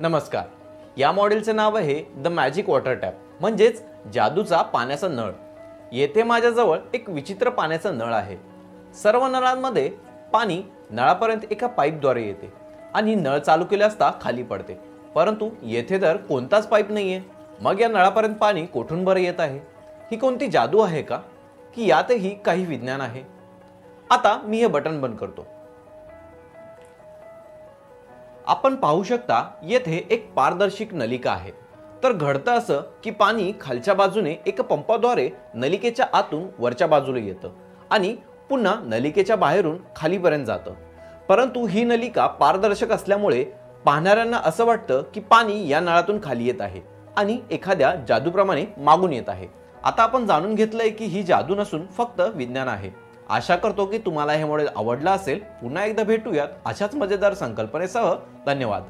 नमस्कार. या मॉडेलचे नाव आहे द मॅजिक वॉटर टॅप, म्हणजेच जादूचा पाण्याचा नळ. येथे माझ्याजवळ एक विचित्र पाण्याचा नळ आहे. सर्व नळांमध्ये पाणी नळापर्यंत एका पाईपद्वारे येते आणि नळ चालू केले असता खाली पडते. परंतु येथे तर कोणताच पाईप नाहीये. मग या नळापर्यंत पाणी कोठून बरे येत आहे? ही कोणती जादू आहे का, की यातही काही विज्ञान आहे? आता मी हे बटन बंद करतो. आपण पाहू शकता येथे एक पारदर्शक नलिका आहे. तर घडतं असं की पाणी खालच्या बाजूने एका पंपाद्वारे नलिकेच्या आतून वरच्या बाजूला येतं आणि पुन्हा नलिकेच्या बाहेरून खालीपर्यंत जातं. परंतु ही नलिका पारदर्शक असल्यामुळे पाहणाऱ्यांना असं वाटतं की पाणी या नळातून खाली येत आहे आणि एखाद्या जादूप्रमाणे मागून येत आहे. आता आपण जाणून घेतलंय की ही जादू नसून फक्त विज्ञान आहे. आशा करतो की तुम्हाला हे मॉडेल आवडलं असेल. पुन्हा एकदा भेटूयात अशाच मजेदार संकल्पनेसह. धन्यवाद.